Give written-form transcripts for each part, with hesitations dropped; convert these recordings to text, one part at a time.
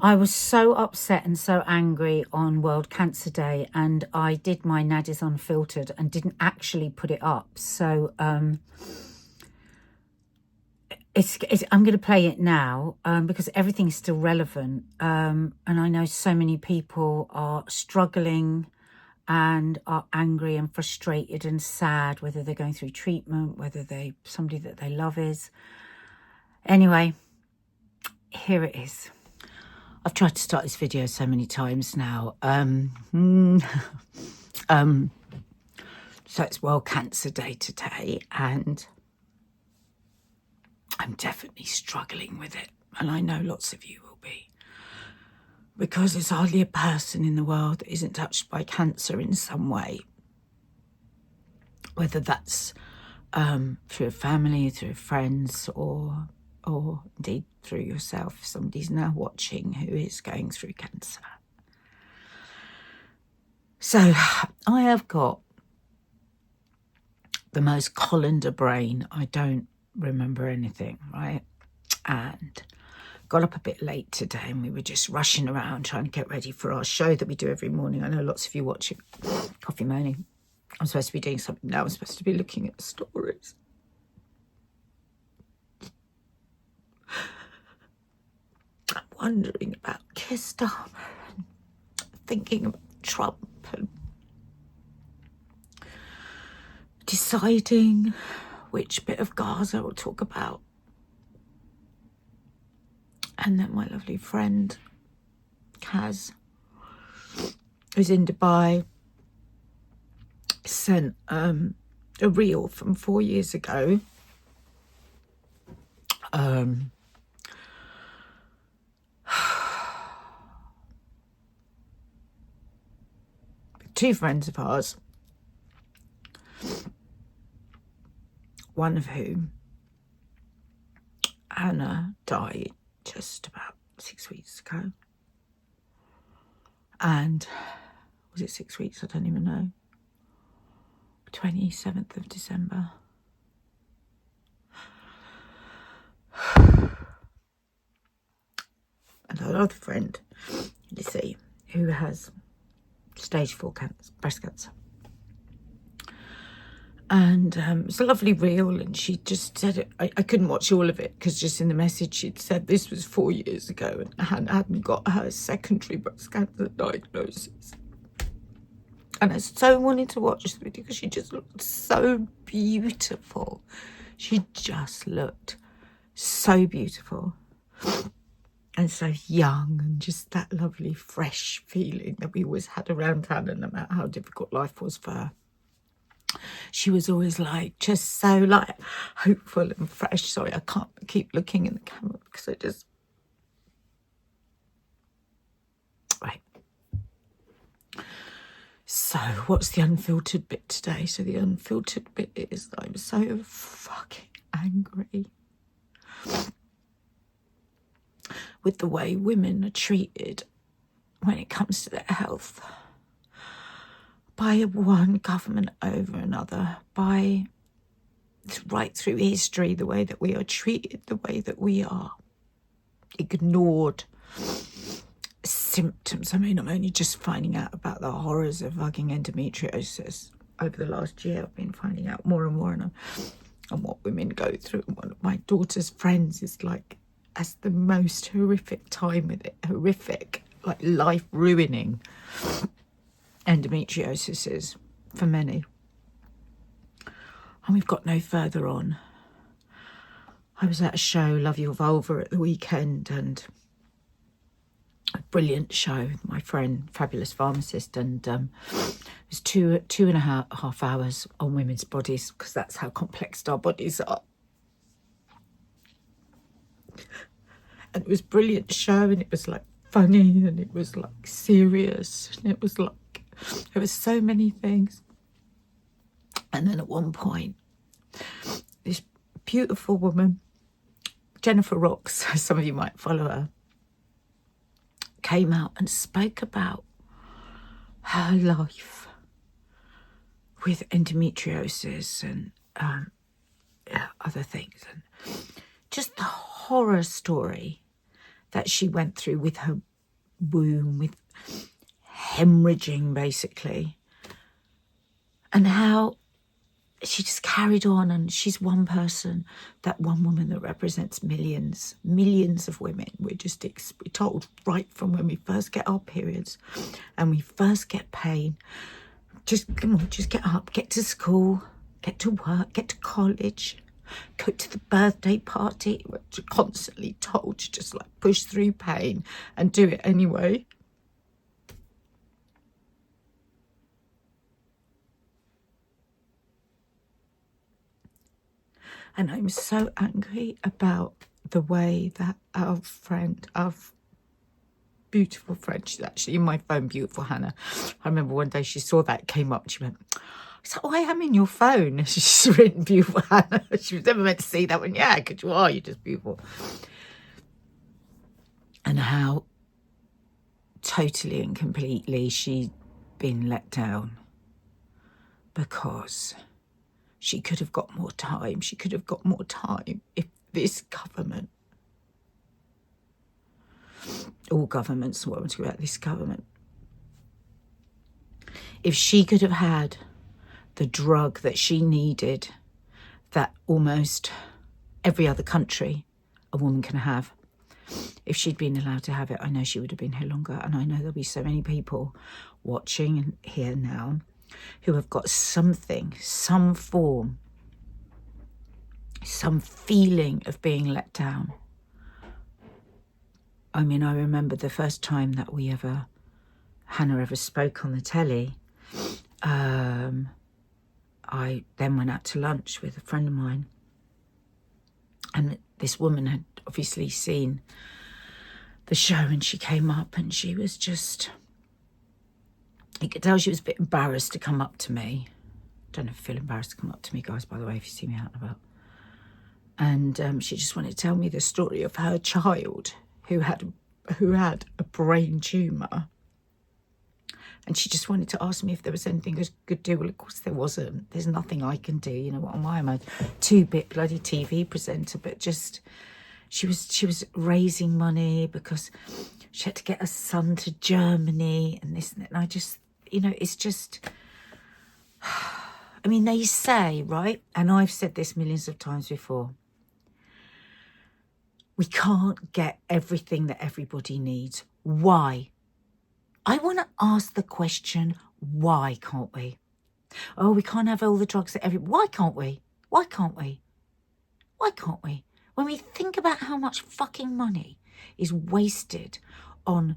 I was so upset and so angry on World Cancer Day, and I did my NADIA's Unfiltered and didn't actually put it up. So I'm going to play it now because everything's still relevant. And I know so many people are struggling and are angry and frustrated and sad, whether they're going through treatment, whether somebody that they love is. Anyway, here it is. I've tried to start this video so many times now. So it's World Cancer Day today, and I'm definitely struggling with it. And I know lots of you will be. Because there's hardly a person in the world that isn't touched by cancer in some way. Whether that's through a family, through friends, or indeed through yourself. If somebody's now watching who is going through cancer. So I have got the most colander brain. I don't remember anything, right? And got up a bit late today, and we were just rushing around trying to get ready for our show that we do every morning. I know lots of you watching Coffee Moaning. I'm supposed to be doing something now. I'm supposed to be looking at the stories. I'm wondering about Keir Starmer and thinking about Trump and deciding which bit of Gaza we'll talk about. And then my lovely friend, Kaz, who's in Dubai, sent a reel from 4 years ago. Two friends of ours, one of whom, Anna, died just about 6 weeks ago. And was it 6 weeks? I don't even know. 27th of December. And our other friend, Lizzie, who has stage 4 cancer, breast cancer. And it's a lovely reel, and she just said it. I couldn't watch all of it because just in the message she'd said this was 4 years ago and hadn't got her secondary breast cancer diagnosis. And I so wanted to watch this video because she just looked so beautiful. She just looked so beautiful and so young, and just that lovely fresh feeling that we always had around Hannah, no matter how difficult life was for her. She was always like, just so like hopeful and fresh. Sorry, I can't keep looking in the camera because I just... Right. So what's the unfiltered bit today? So the unfiltered bit is that I'm so fucking angry with the way women are treated when it comes to their health. By one government over another, by right through history, the way that we are treated, the way that we are ignored. Symptoms. I mean, I'm only just finding out about the horrors of fucking endometriosis over the last year. I've been finding out more and more on what women go through. One of my daughter's friends is like, has the most horrific time with it. Horrific, like life-ruining endometriosis is for many. And we've got no further on. I was at a show, Love Your Vulva, at the weekend, and a brilliant show with my friend, fabulous pharmacist, and it was two and a half hours on women's bodies, because that's how complex our bodies are. And it was a brilliant show, and it was like funny, and it was like serious, and it was like, there were so many things. And then at one point, this beautiful woman, Jennifer Rocks, some of you might follow her, came out and spoke about her life with endometriosis and other things, and just the horror story that she went through with her womb with hemorrhaging, basically. And how she just carried on, and she's one person, that one woman that represents millions of women. We're told right from when we first get our periods and we first get pain, just come on, just get up, get to school, get to work, get to college, go to the birthday party. We're constantly told to just like push through pain and do it anyway. And I'm so angry about the way that our friend, our beautiful friend, she's actually in my phone, beautiful Hannah. I remember one day she saw that, came up, she went, "So I am in your phone." She's written beautiful Hannah. She was never meant to see that one. Yeah, because you are, you're just beautiful. And how totally and completely she'd been let down because she could have got more time. She could have got more time if this government, all governments, what I'm talking about, this government, if she could have had the drug that she needed, that almost every other country a woman can have, if she'd been allowed to have it, I know she would have been here longer. And I know there'll be so many people watching here now who have got something, some form, some feeling of being let down. I mean, I remember the first time that Hannah ever spoke on the telly. I then went out to lunch with a friend of mine, and this woman had obviously seen the show, and she came up and she was just, you could tell she was a bit embarrassed to come up to me. Don't know if you feel embarrassed to come up to me, guys, by the way, if you see me out and about. And she just wanted to tell me the story of her child who had a brain tumour. And she just wanted to ask me if there was anything I could do. Well, of course there wasn't. There's nothing I can do. You know, what am I? I'm a 2-bit bloody TV presenter. But just, she was raising money because she had to get her son to Germany and this and that. And I just, you know, it's just, I mean, they say, right? And I've said this millions of times before, we can't get everything that everybody needs. Why? I want to ask the question, why can't we? Oh, we can't have all the drugs that why can't we? Why can't we? Why can't we? When we think about how much fucking money is wasted on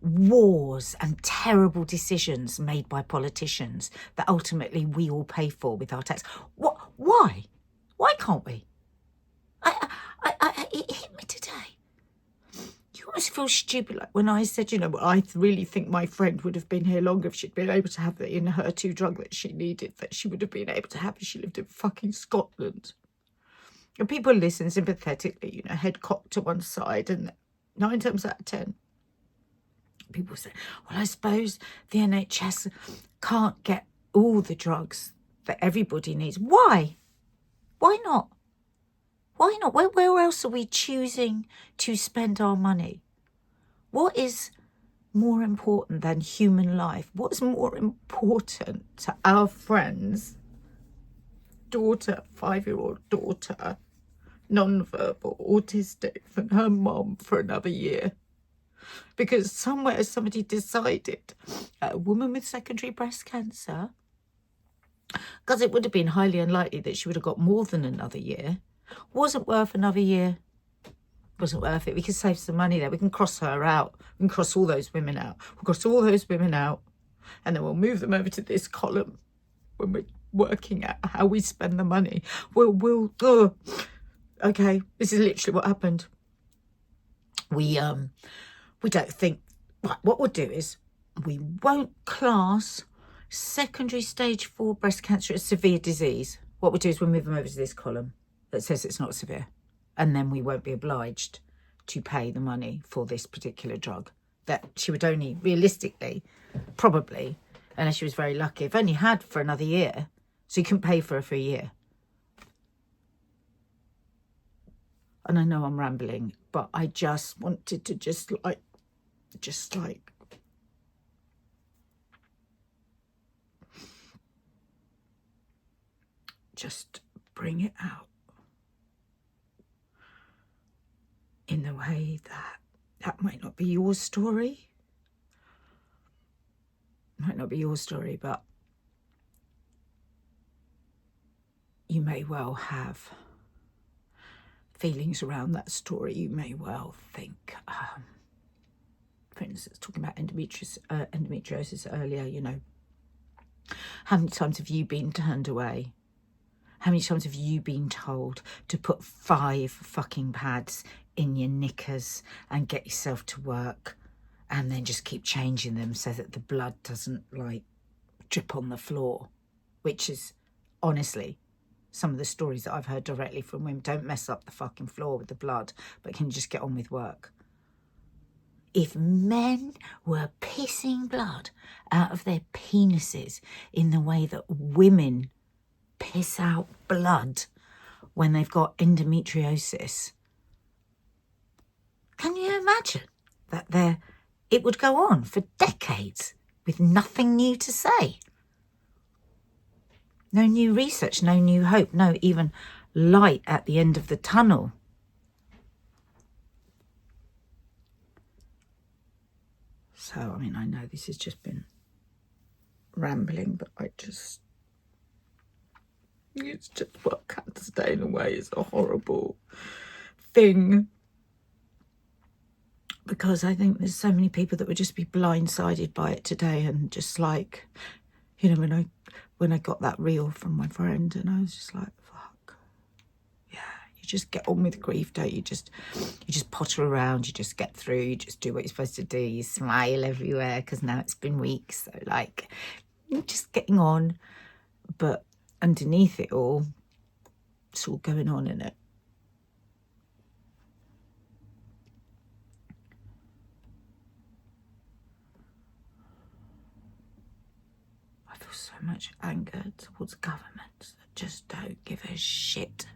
wars and terrible decisions made by politicians that ultimately we all pay for with our tax. Why? Why can't we? It hit me today. You almost feel stupid, like when I said, you know, I really think my friend would have been here longer if she'd been able to have the in her 2 drug that she needed, that she would have been able to have if she lived in fucking Scotland. And people listen sympathetically, you know, head cocked to one side, and 9 times out of 10, people say, well, I suppose the NHS can't get all the drugs that everybody needs. Why? Why not? Why not? Where else are we choosing to spend our money? What is more important than human life? What's more important to our friend's daughter, 5-year-old daughter, non-verbal, autistic, than her mom for another year? Because somewhere somebody decided a woman with secondary breast cancer, because it would have been highly unlikely that she would have got more than another year, wasn't worth another year. Wasn't worth it. We can save some money there. We can cross her out. We can cross all those women out. We'll cross all those women out, and then we'll move them over to this column when we're working out how we spend the money. Okay, this is literally what happened. We don't think, right, what we'll do is we won't class secondary stage 4 breast cancer as severe disease. What we'll do is we'll move them over to this column that says it's not severe, and then we won't be obliged to pay the money for this particular drug that she would only realistically, probably, unless she was very lucky, have only had for another year, so you couldn't pay for her for a year. And I know I'm rambling, but I just wanted to just like just like, just bring it out in the way that might not be your story. Might not be your story, but you may well have feelings around that story. You may well think, for instance, talking about endometriosis earlier, you know, how many times have you been turned away? How many times have you been told to put 5 fucking pads in your knickers and get yourself to work and then just keep changing them so that the blood doesn't, like, drip on the floor? Which is, honestly, some of the stories that I've heard directly from women. Don't mess up the fucking floor with the blood, but can you just get on with work? If men were pissing blood out of their penises in the way that women piss out blood when they've got endometriosis, can you imagine that it would go on for decades with nothing new to say? No new research, no new hope, no even light at the end of the tunnel. So, I mean, I know this has just been rambling, but it's just what can't stay in a way is a horrible thing, because I think there's so many people that would just be blindsided by it today, and just like, you know, when I got that reel from my friend, and I was just like, fuck, yeah, you just get on with grief, don't you? You just potter around, you just get through, you just do what you're supposed to do, you smile everywhere, because now it's been weeks, so like, you're just getting on. But underneath it all, it's all going on in it. I feel so much anger towards governments that just don't give a shit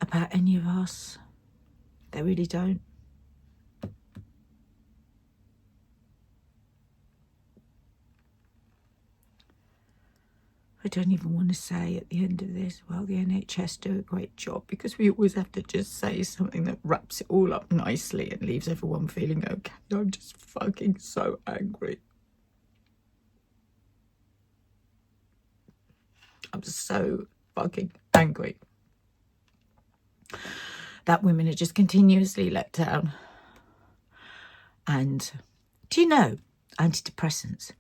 about any of us. They really don't. I don't even want to say at the end of this, well, the NHS do a great job, because we always have to just say something that wraps it all up nicely and leaves everyone feeling okay. I'm just fucking so angry. I'm so fucking angry that women are just continuously let down. And do you know, antidepressants,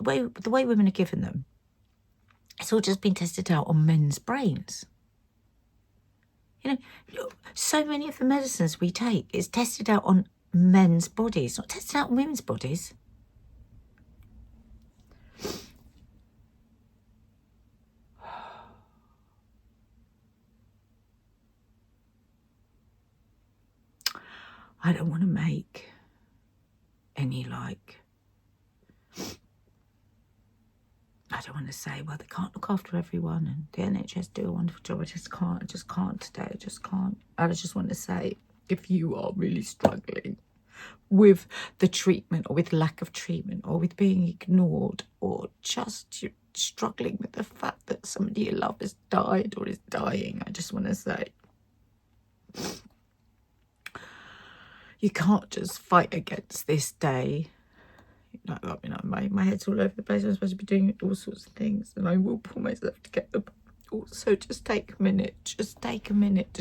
the way women are given them, it's all just been tested out on men's brains. You know, so many of the medicines we take is tested out on men's bodies, not tested out on women's bodies. I don't want to make any, like, I don't want to say, well, they can't look after everyone and the NHS do a wonderful job. I just can't today. I just can't. I just want to say, if you are really struggling with the treatment, or with lack of treatment, or with being ignored, or just you're struggling with the fact that somebody you love has died or is dying, I just want to say, you can't just fight against this day. I mean, my head's all over the place. I'm supposed to be doing all sorts of things, and I will pull myself together. But also, just take a minute to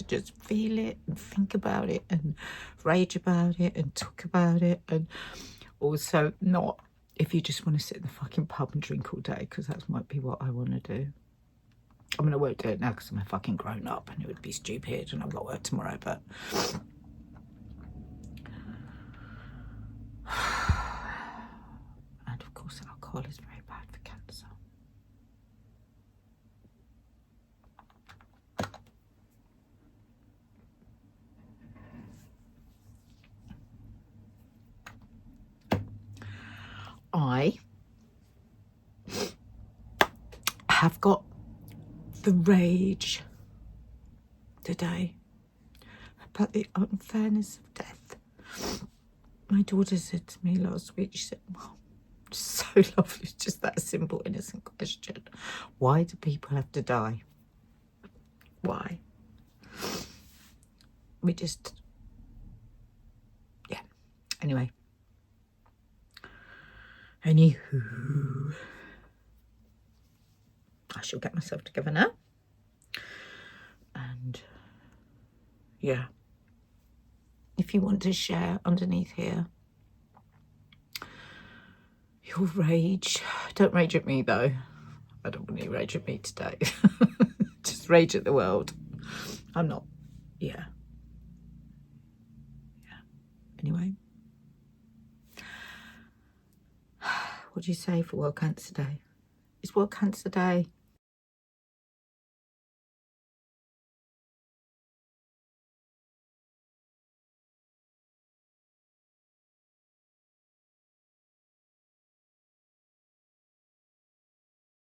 just feel it and think about it and rage about it and talk about it. And also, not if you just want to sit in the fucking pub and drink all day, because that might be what I want to do. I mean, I won't do it now because I'm a fucking grown up and it would be stupid, and I've got work tomorrow, but and of course alcohol is very bad for cancer. I have got the rage today about the unfairness of death. My daughter said to me last week, she said, Mom, so lovely, just that simple, innocent question. Why do people have to die? Why? We just, yeah. Anyway. Anywho. I shall get myself together now. And, yeah. If you want to share underneath here your rage, don't rage at me though. I don't want you to rage at me today. Just rage at the world. I'm not, yeah. Anyway. What do you say for World Cancer Day? It's World Cancer Day.